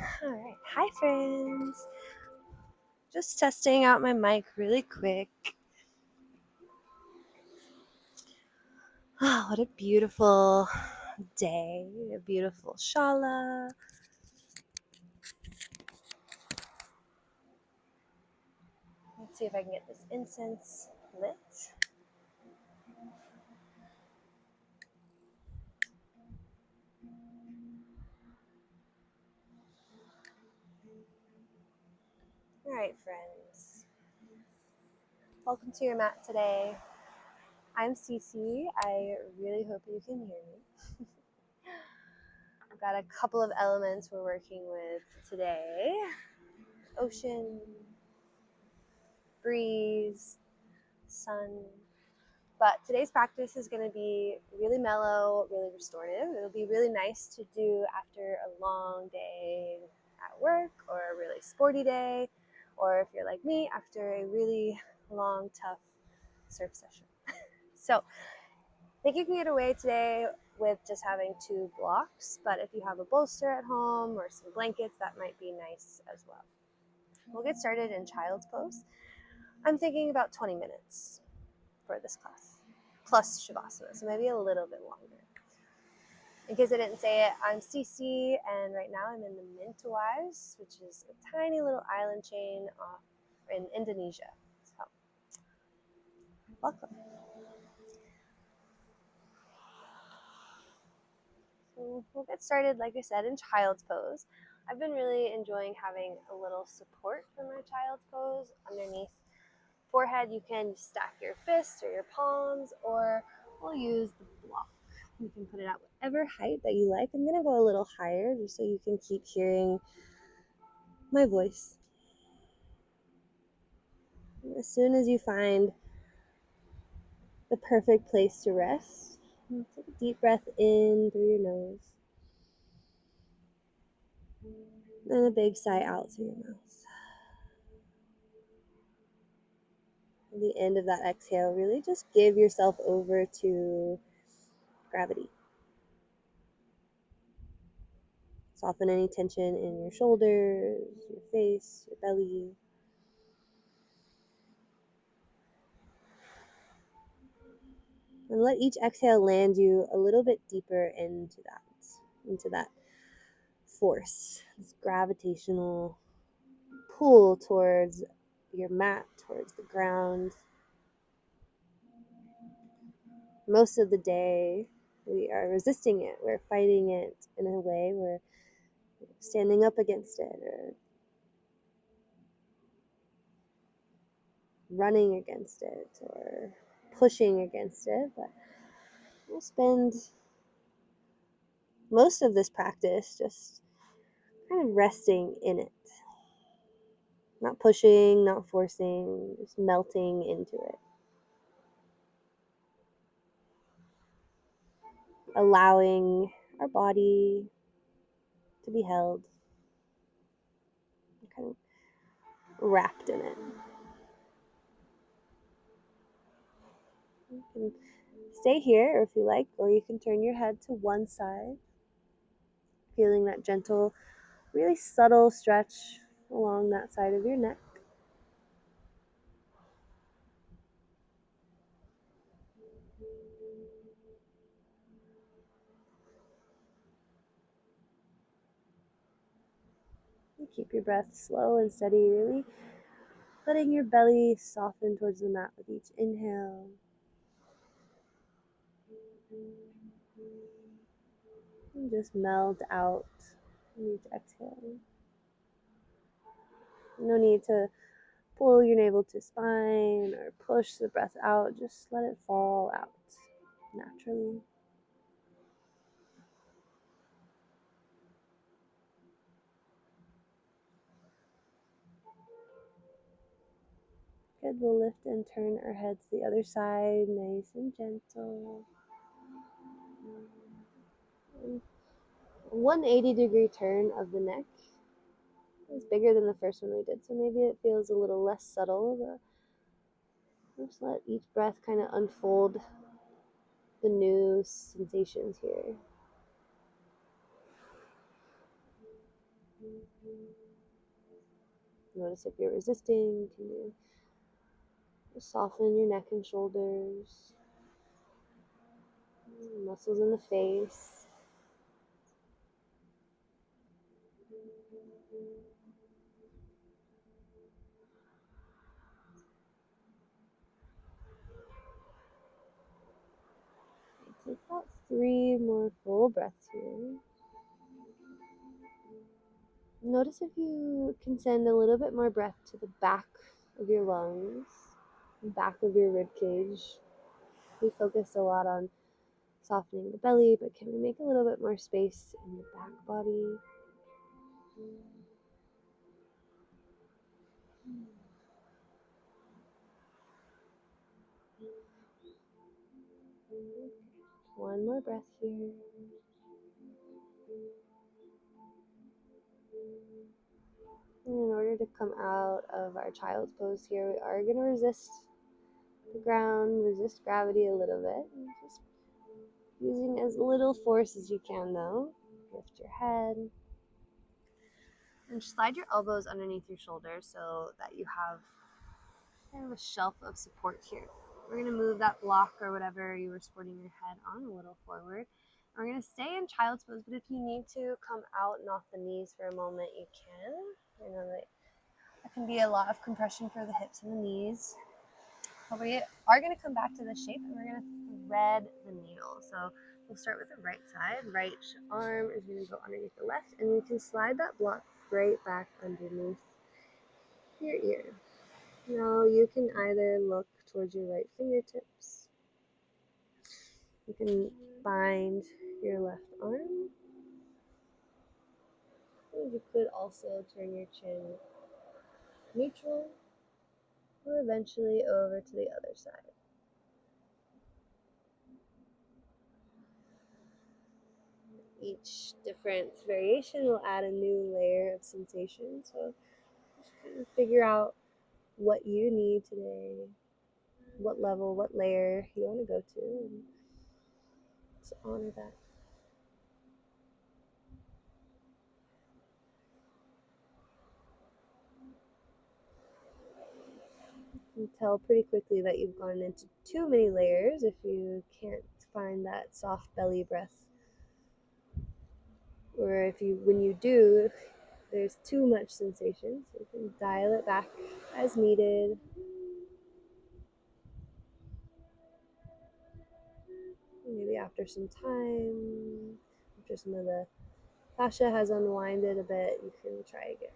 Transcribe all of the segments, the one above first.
All right. Hi, friends. Just testing out my mic really quick. Oh, what a beautiful day. A beautiful shala. Let's see if I can get this incense lit. All right, friends. Welcome to your mat today. I'm Cece. I really hope you can hear me. I've got a couple of elements we're working with today. Ocean, breeze, sun. But today's practice is going to be really mellow, really restorative. It'll be really nice to do after a long day at work or a really sporty day, or if you're like me, after a really long, tough surf session. So I think you can get away today with just having 2 blocks, but if you have a bolster at home or some blankets, that might be nice as well. We'll get started in child's pose. I'm thinking about 20 minutes for this class, plus Shavasana, so maybe a little bit longer. In case I didn't say it, I'm Cece, and right now I'm in the Mentawais, which is a tiny little island chain off in Indonesia. So, welcome. So we'll get started, like I said, in child's pose. I've been really enjoying having a little support for my child's pose underneath forehead. You can stack your fists or your palms, or we'll use the block. You can put it at whatever height that you like. I'm going to go a little higher just so you can keep hearing my voice. As soon as you find the perfect place to rest, take a deep breath in through your nose, and a big sigh out through your mouth. At the end of that exhale, really just give yourself over to gravity. Soften any tension in your shoulders, your face, your belly. And let each exhale land you a little bit deeper into that force, this gravitational pull towards your mat, towards the ground. Most of the day, we are resisting it. We're fighting it in a way. We're standing up against it or running against it or pushing against it. But we'll spend most of this practice just kind of resting in it. Not pushing, not forcing, just melting into it. Allowing our body to be held, kind of wrapped in it. You can stay here if you like, or you can turn your head to one side, feeling that gentle, really subtle stretch along that side of your neck. And keep your breath slow and steady, really letting your belly soften towards the mat with each inhale. And just melt out with each exhale. No need to pull your navel to spine or push the breath out. Just let it fall out naturally. Good. We'll lift and turn our heads to the other side, nice and gentle. 180-degree turn of the neck. It's bigger than the first one we did, so maybe it feels a little less subtle. But just let each breath kind of unfold the new sensations here. Notice if you're resisting. Can you soften your neck and shoulders, muscles in the face. Take about 3 more full breaths here. Notice if you can send a little bit more breath to the back of your lungs, back of your rib cage. We focus a lot on softening the belly, but can we make a little bit more space in the back body? One more breath here. And in order to come out of our child's pose here, we are going to resist the ground, resist gravity a little bit. Just using as little force as you can, though. Lift your head. And slide your elbows underneath your shoulders so that you have kind of a shelf of support here. We're going to move that block or whatever you were supporting your head on a little forward. We're going to stay in child's pose, but if you need to come out and off the knees for a moment, you can. I know that can be a lot of compression for the hips and the knees. But we are going to come back to the shape and we're going to thread the needle. So we'll start with the right side. Right arm is going to go underneath the left, and you can slide that block right back underneath your ear. Now you can either look towards your right fingertips. You can bind your left arm. And you could also turn your chin neutral or eventually over to the other side. Each different variation will add a new layer of sensation. So just kind of figure out what you need today, what level, what layer you want to go to, and just honor that. You can tell pretty quickly that you've gone into too many layers if you can't find that soft belly breath. Or if you, when you do, there's too much sensation, so you can dial it back as needed. Maybe after some time, after some of the fascia has unwinded a bit, you can try again.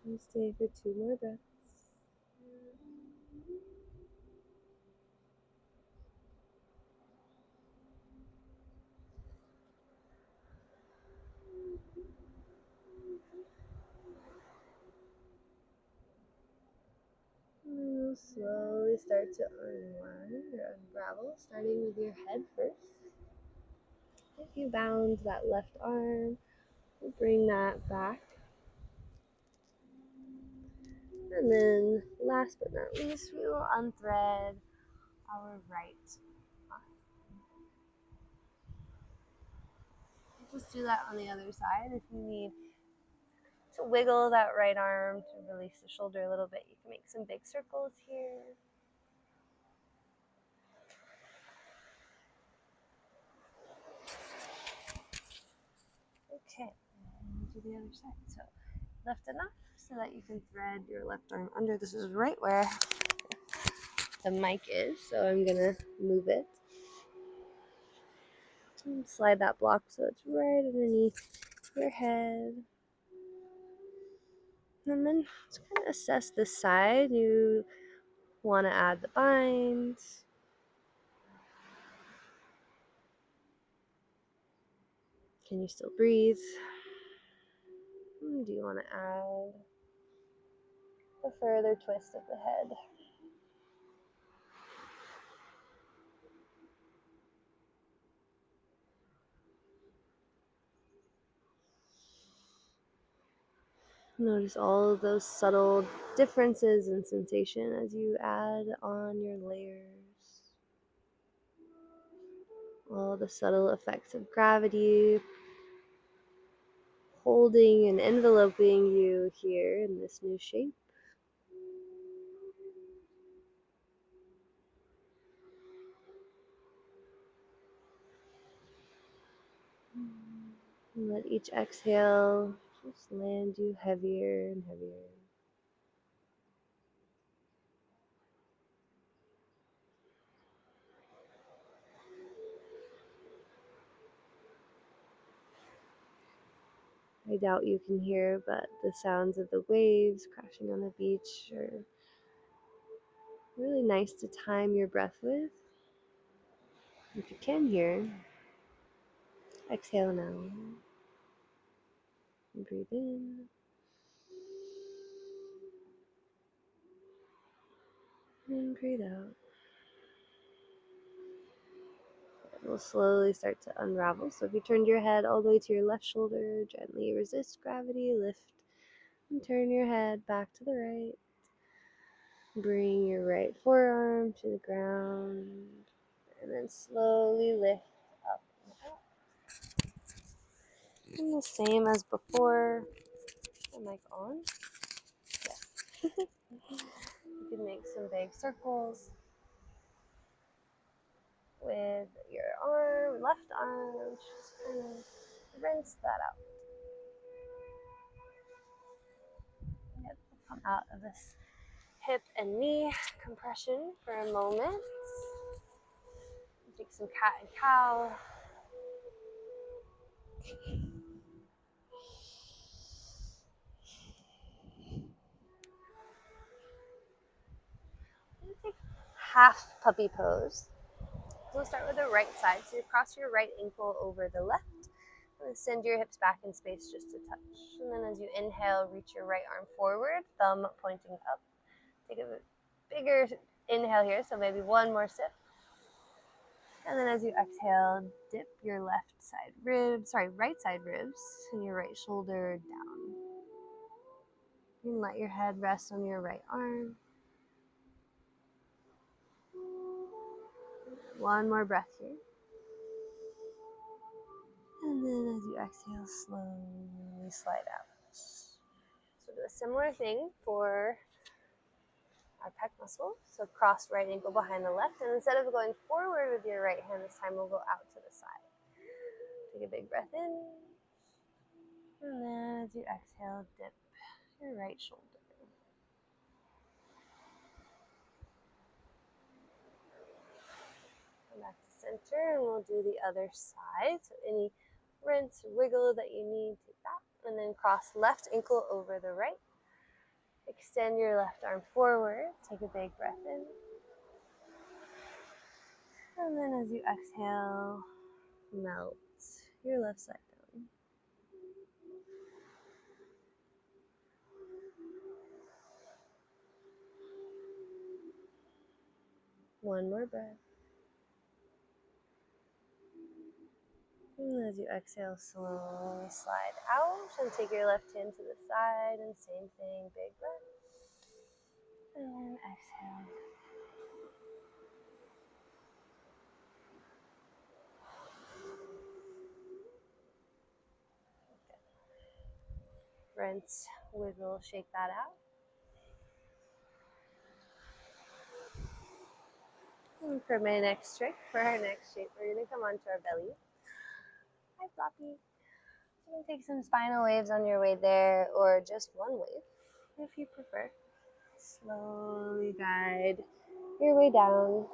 And stay for 2 more breaths. And you'll slowly start to unwind or unravel, starting with your head first. If you bound that left arm, we'll bring that back. And then, last but not least, we will unthread our right arm. Just do that on the other side. If you need to wiggle that right arm to release the shoulder a little bit, you can make some big circles here. Okay, and do the other side. So lift enough so that you can thread your left arm under. This is right where the mic is, so I'm gonna move it. And slide that block so it's right underneath your head. And then just kind of assess this side. You want to add the binds. Can you still breathe? Do you want to add a further twist of the head? Notice all of those subtle differences in sensation as you add on your layers. All the subtle effects of gravity holding and enveloping you here in this new shape. And let each exhale just land you heavier and heavier. I doubt you can hear, but the sounds of the waves crashing on the beach are really nice to time your breath with. If you can hear, exhale now. And breathe in. And breathe out. It will slowly start to unravel. So if you turned your head all the way to your left shoulder, gently resist gravity, lift and turn your head back to the right. Bring your right forearm to the ground and then slowly lift up and out. And the same as before. Am I on? Yes. You can make some big circles with your arm, left arm, just kind of rinse that out. Yep, come out of this hip and knee compression for a moment. Take some cat and cow. Take half puppy pose. So we'll start with the right side. So you cross your right ankle over the left. And send your hips back in space just a touch. And then as you inhale, reach your right arm forward, thumb pointing up. Take a bigger inhale here, so maybe one more sip. And then as you exhale, dip your right side ribs and your right shoulder down. You can let your head rest on your right arm. One more breath here. And then as you exhale, slowly slide out. So do a similar thing for our pec muscle. So cross right ankle behind the left. And instead of going forward with your right hand, this time we'll go out to the side. Take a big breath in. And then as you exhale, dip your right shoulder. Come back to center and we'll do the other side. So any rinse, wiggle that you need, take that. And then cross left ankle over the right. Extend your left arm forward. Take a big breath in. And then as you exhale, melt your left side down. One more breath. And as you exhale, slowly slide out and take your left hand to the side and same thing, big breath. And then exhale. Rinse, wiggle, shake that out. And for my next trick, for our next shape, we're going to come onto our belly. Hi, Floppy. You can take some spinal waves on your way there, or just one wave, if you prefer. Slowly guide your way down.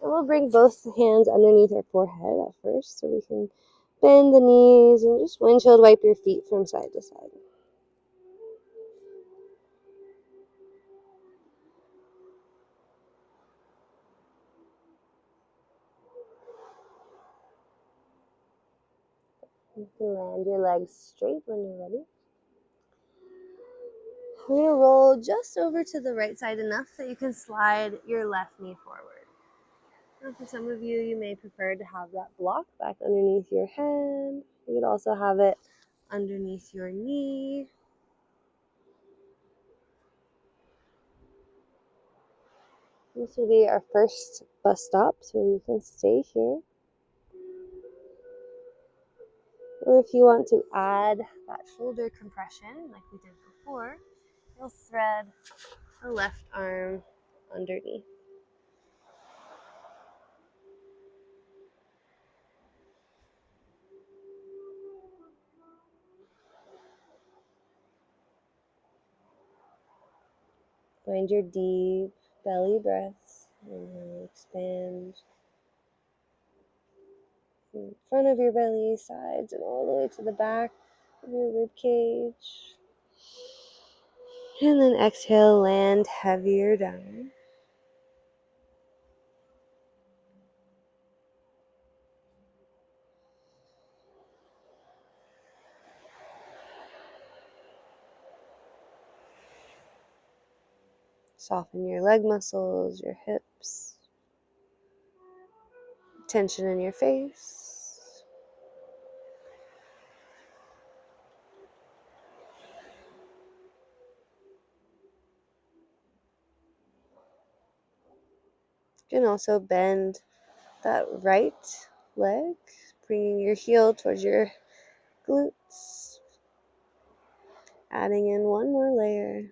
And we'll bring both hands underneath our forehead at first, so we can bend the knees and just windshield wipe your feet from side to side. You can land your legs straight when you're ready. We're going to roll just over to the right side enough that you can slide your left knee forward. Now for some of you, you may prefer to have that block back underneath your head. You could also have it underneath your knee. This will be our first bus stop, so you can stay here. Or if you want to add that shoulder compression like we did before, you'll thread the left arm underneath. Find your deep belly breaths. Inhale, expand from the front of your belly, sides, and all the way to the back of your rib cage. And then exhale, land heavier down. Soften your leg muscles, your hips, tension in your face. You can also bend that right leg, bringing your heel towards your glutes, adding in one more layer.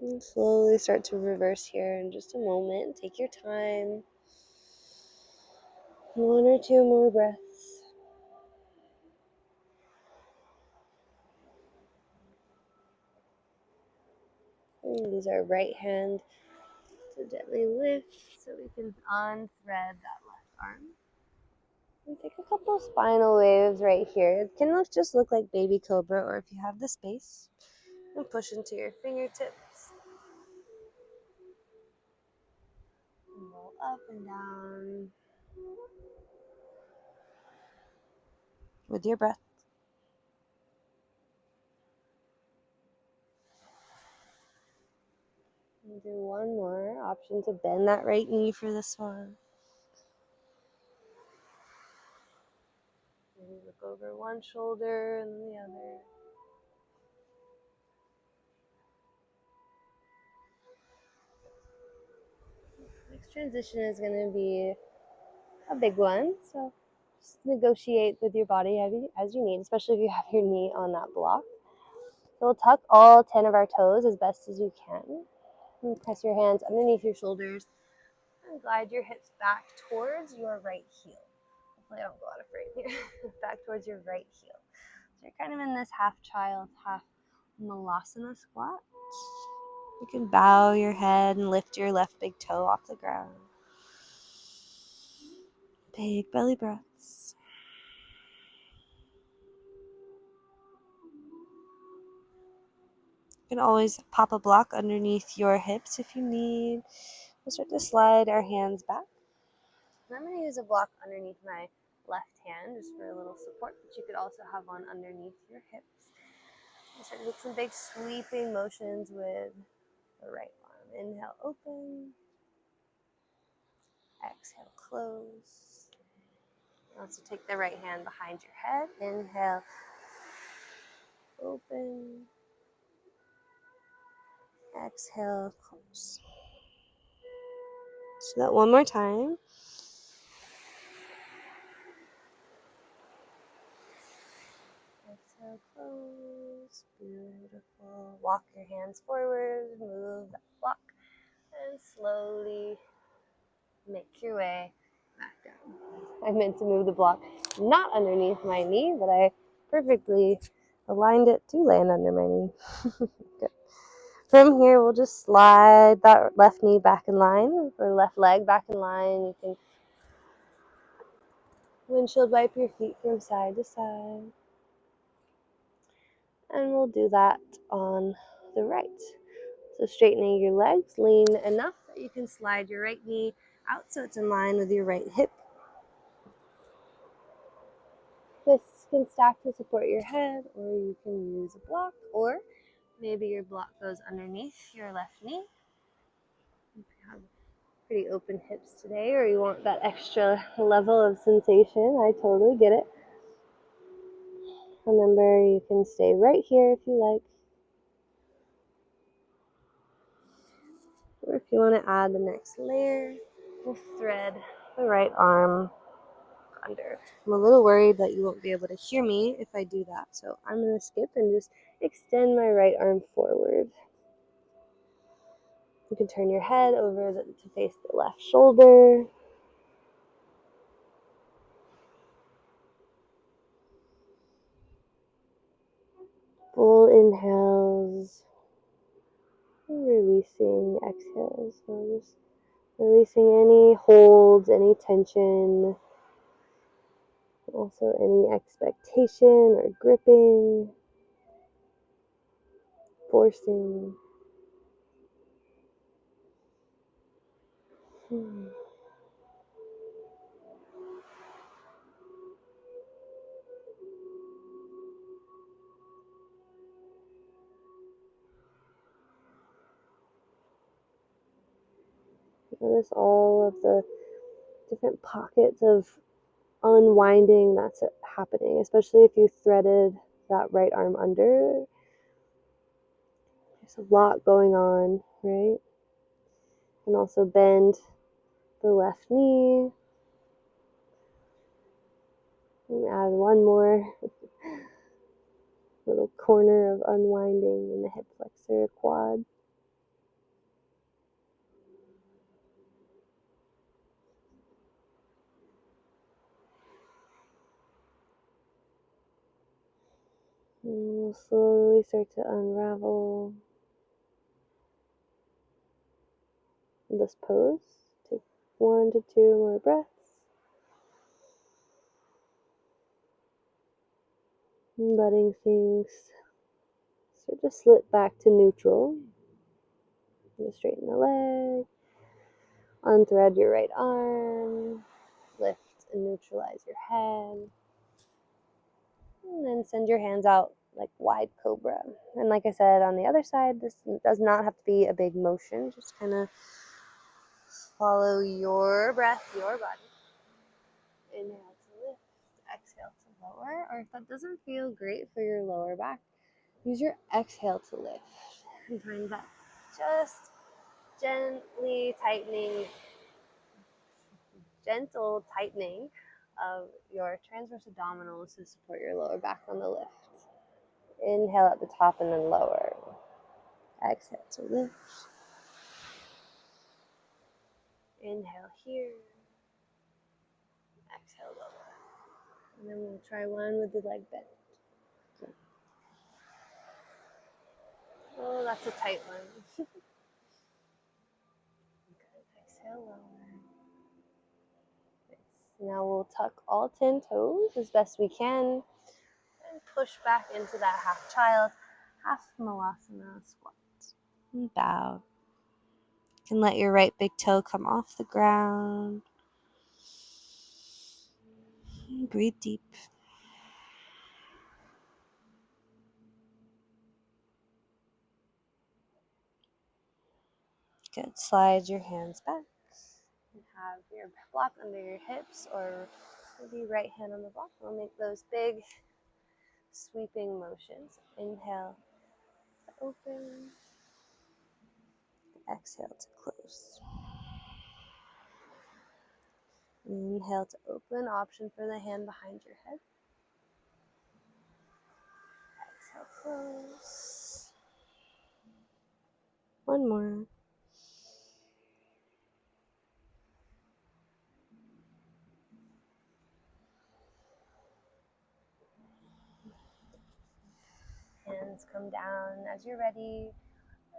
And slowly start to reverse here in just a moment. Take your time. One or two more breaths. And use our right hand to gently lift so we can unthread that left arm. And take a couple spinal waves right here. It can just look like baby cobra, or if you have the space, and push into your fingertips. And roll up and down with your breath. And do one more option to bend that right knee for this one. Maybe look over one shoulder and then the other. Next transition is going to be a big one, so just negotiate with your body as you need, especially if you have your knee on that block. So we'll tuck all 10 of our toes as best as you can. And press your hands underneath your shoulders and glide your hips back towards your right heel. Hopefully I don't go out of frame here. Back towards your right heel. So you're kind of in this half child, half malasana squat. You can bow your head and lift your left big toe off the ground. Big belly breaths. You can always pop a block underneath your hips if you need. We'll start to slide our hands back. And I'm going to use a block underneath my left hand just for a little support, but you could also have one underneath your hips. And start to make some big sweeping motions with the right arm. Inhale, open. Exhale, close. Also take the right hand behind your head. Inhale, open. Exhale, close. So that one more time. Exhale, close. Beautiful. Walk your hands forward. Move that block. And slowly make your way back down. I meant to move the block not underneath my knee, but I perfectly aligned it to land under my knee. Good. From here, we'll just slide that left knee back in line, or left leg back in line. You can windshield wipe your feet from side to side. And we'll do that on the right. So straightening your legs, lean enough that you can slide your right knee out so it's in line with your right hip. Fists can stack to support your head, or you can use a block, or maybe your block goes underneath your left knee. If you have pretty open hips today, or you want that extra level of sensation, I totally get it. Remember, you can stay right here if you like. Or if you want to add the next layer, we'll thread the right arm under. I'm a little worried that you won't be able to hear me if I do that, so I'm going to skip and just extend my right arm forward. You can turn your head over to face the left shoulder. Full inhales, releasing exhales. So just releasing any holds, any tension, also any expectation or gripping, forcing. Notice all of the different pockets of unwinding that's happening, especially if you threaded that right arm under. There's a lot going on, right? And also bend the left knee. And add one more little corner of unwinding in the hip flexor quad. And we'll slowly start to unravel this pose. Take 1 to 2 more breaths. And letting things start to slip back to neutral. And straighten the leg. Unthread your right arm. Lift and neutralize your head. And then send your hands out like wide cobra. And like I said, on the other side, this does not have to be a big motion. Just kind of follow your breath, your body. Inhale to lift, exhale to lower. Or if that doesn't feel great for your lower back, use your exhale to lift. And find that just gently tightening, gentle tightening of your transverse abdominals to support your lower back on the lift. Inhale at the top and then lower. Exhale to lift. Inhale here. Exhale lower. And then we'll try one with the leg bent. Oh, that's a tight one. Good. Exhale lower. Nice. Now we'll tuck all 10 toes as best we can and push back into that half child, half malasana squat. And bow. You can let your right big toe come off the ground. And breathe deep. Good. Slide your hands back. And have your block under your hips or maybe right hand on the block. We'll make those big sweeping motions. Inhale to open. Exhale to close. Inhale to open. Option for the hand behind your head. Exhale, close. One more. Hands come down as you're ready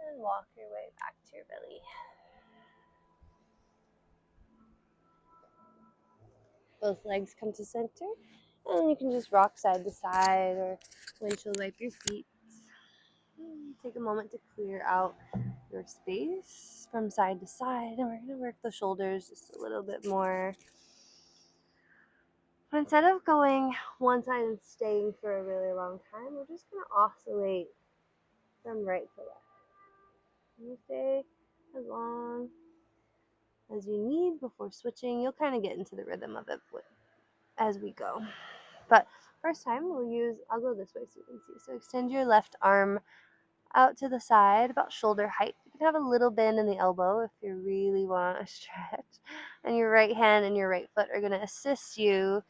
and walk your way back to your belly. Both legs come to center, and you can just rock side to side or windshield wipe your feet. Take a moment to clear out your space from side to side, and we're going to work the shoulders just a little bit more. But instead of going one side and staying for a really long time, we're just going to oscillate from right to left. You stay as long as you need before switching. You'll kind of get into the rhythm of it as we go. But First time I'll go this way so you can see. So extend your left arm out to the side, about shoulder height. You can have a little bend in the elbow if you really want to stretch. And your right hand and your right foot are going to assist you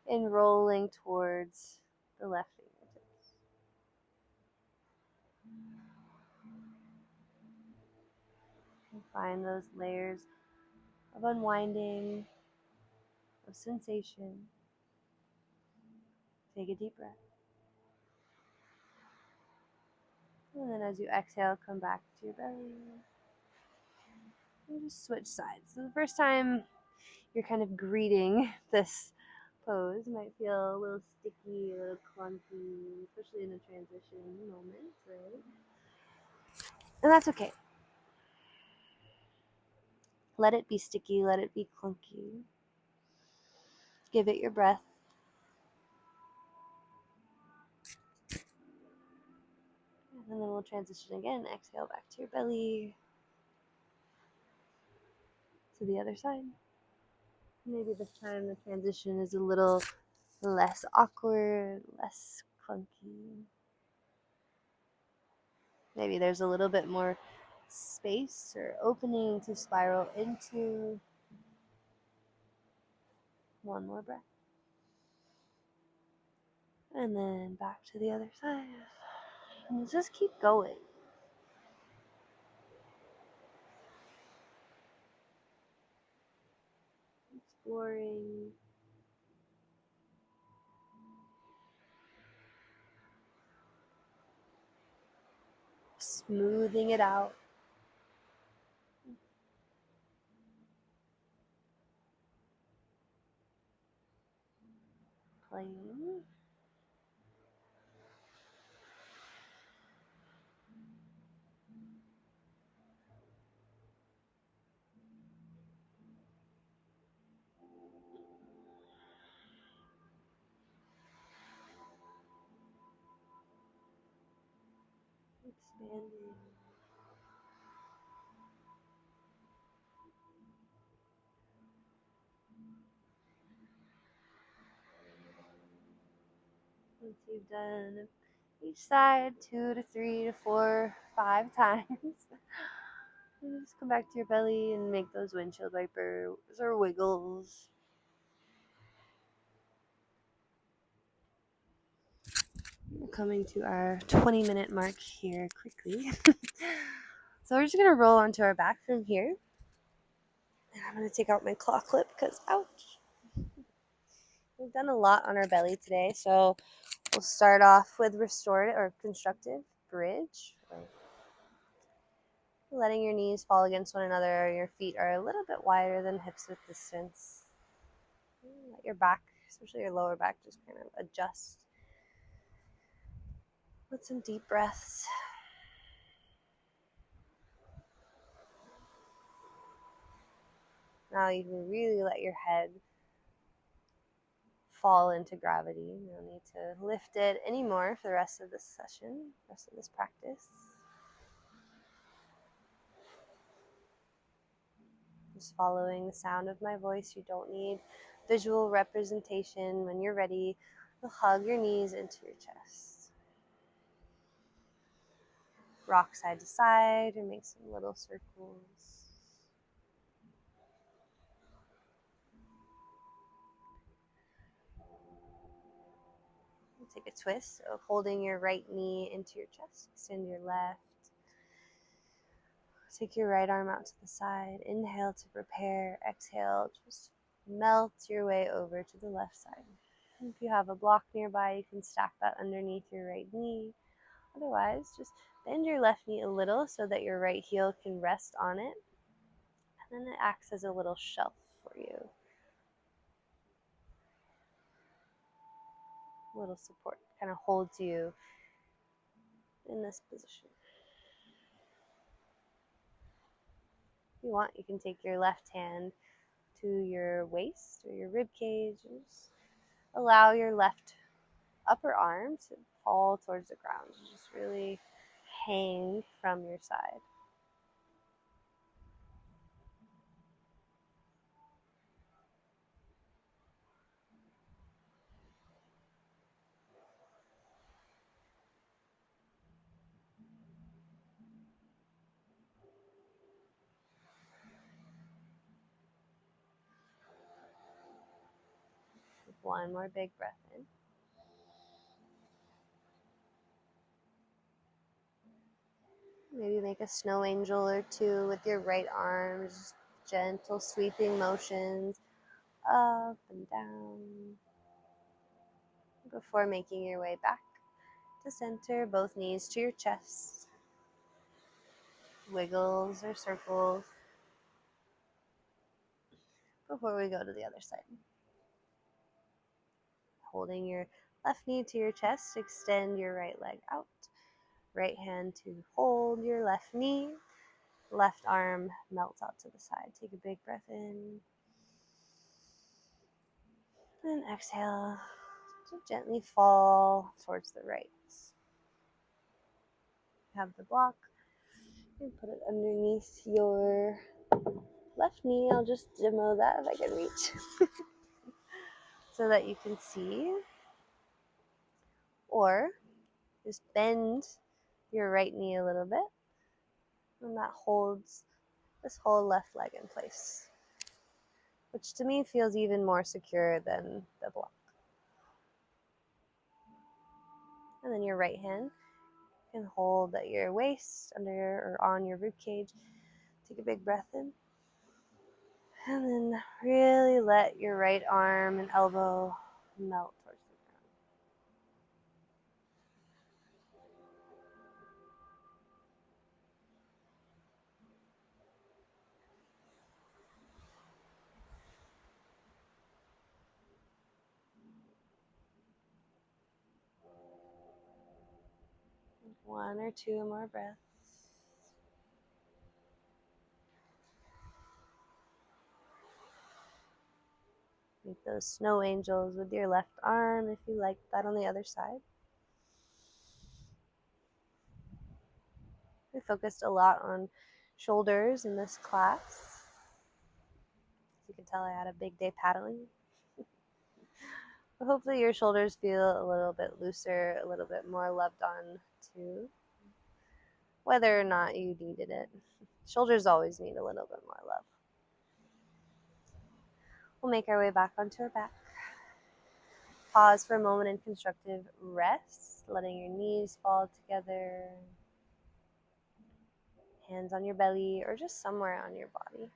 in rolling towards the left fingertips. And find those layers of unwinding, of sensation. Take a deep breath. And then as you exhale, come back to your belly. And just switch sides. So the first time you're kind of greeting this pose, might feel a little sticky, a little clunky, especially in a transition moment, right? And that's okay. Let it be sticky, let it be clunky. Give it your breath. And then we'll transition again. Exhale back to your belly. To the other side. Maybe this time the transition is a little less awkward, less clunky. Maybe there's a little bit more space or opening to spiral into. One more breath. And then back to the other side. And just keep going. Exploring. Smoothing it out. Playing. Expanding. Once you've done each side 2 to 3 to 4, 5 times, you just come back to your belly and make those windshield wipers or wiggles. We're coming to our 20-minute mark here quickly. So we're just going to roll onto our back from here. And I'm going to take out my claw clip because, ouch. We've done a lot on our belly today, so we'll start off with restorative or constructive bridge. Letting your knees fall against one another. Your feet are a little bit wider than hips width distance. Let your back, especially your lower back, just kind of adjust. With some deep breaths. Now you can really let your head fall into gravity. You don't need to lift it anymore for the rest of this session, rest of this practice. Just following the sound of my voice. You don't need visual representation. When you're ready, you'll hug your knees into your chest. Rock side to side and make some little circles. Take a twist, so holding your right knee into your chest. Extend your left. Take your right arm out to the side. Inhale to prepare. Exhale, just melt your way over to the left side. If you have a block nearby, you can stack that underneath your right knee. Otherwise, just bend your left knee a little so that your right heel can rest on it. And then it acts as a little shelf for you. A little support kind of holds you in this position. If you want, you can take your left hand to your waist or your rib cage and just allow your left upper arm to fall towards the ground. Just really hang from your side. One more big breath in. Maybe make a snow angel or two with your right arm, just gentle sweeping motions up and down before making your way back to center, both knees to your chest. Wiggles or circles before we go to the other side. Holding your left knee to your chest, extend your right leg out. Right hand to hold your left knee. Left arm melts out to the side. Take a big breath in. And exhale to gently fall towards the right. Have the block. And put it underneath your left knee. I'll just demo that if I can reach. So that you can see. Or just bend your right knee a little bit. And that holds this whole left leg in place, which to me feels even more secure than the block. And then your right hand can hold at your waist, under or on your rib cage. Take a big breath in. And then really let your right arm and elbow melt towards the ground. One or two more breaths. Make those snow angels with your left arm if you like that on the other side. We focused a lot on shoulders in this class. As you can tell, I had a big day paddling. But hopefully your shoulders feel a little bit looser, a little bit more loved on too, whether or not you needed it. Shoulders always need a little bit more love. We'll make our way back onto our back. Pause for a moment in constructive rest, letting your knees fall together, hands on your belly, or just somewhere on your body.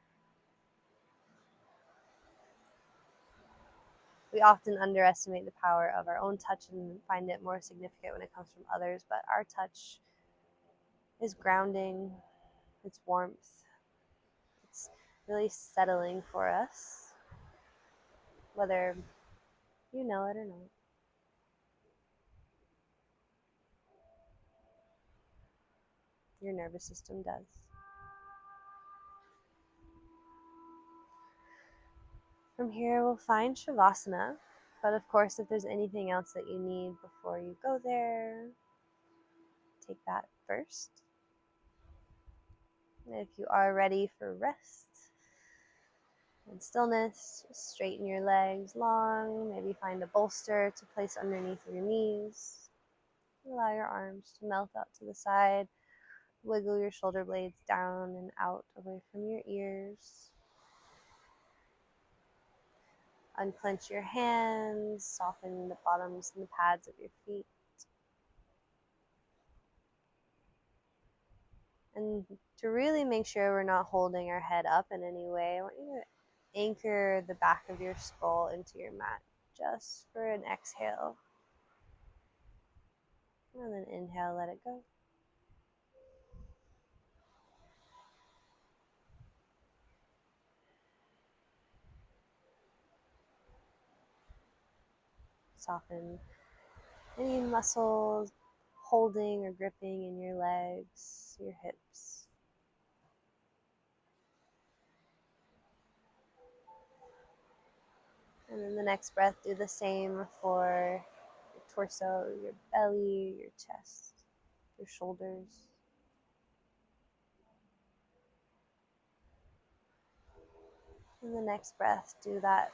We often underestimate the power of our own touch and find it more significant when it comes from others, but our touch is grounding, it's warmth, it's really settling for us, whether you know it or not. Your nervous system does. From here, we'll find Shavasana, but of course, if there's anything else that you need before you go there, take that first. And if you are ready for rest and stillness, just straighten your legs long, maybe find a bolster to place underneath your knees. Allow your arms to melt out to the side. Wiggle your shoulder blades down and out away from your ears. Unclench your hands, soften the bottoms and the pads of your feet. And to really make sure we're not holding our head up in any way, I want you to anchor the back of your skull into your mat just for an exhale. And then inhale, let it go. Soften any muscles holding or gripping in your legs, your hips. And then the next breath, do the same for your torso, your belly, your chest, your shoulders. And the next breath, do that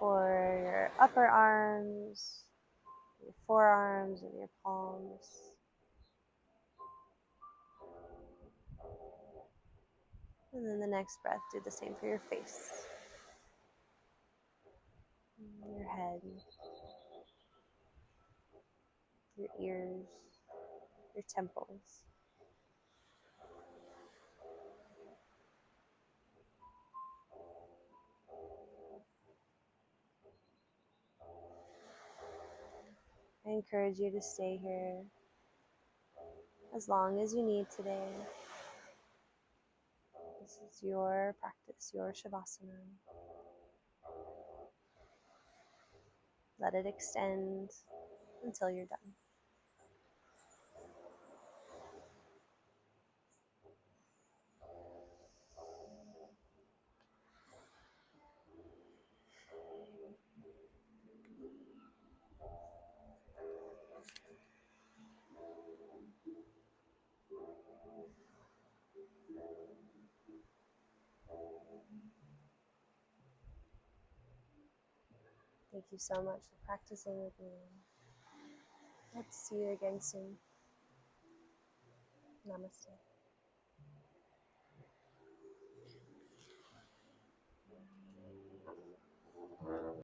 for your upper arms, your forearms, and your palms. And then the next breath, do the same for your face. your head, your ears, your temples. I encourage you to stay here as long as you need today. This is your practice, your Shavasana. Let it extend until you're done. Thank you so much for practicing with me. Hope to see you again soon. Namaste.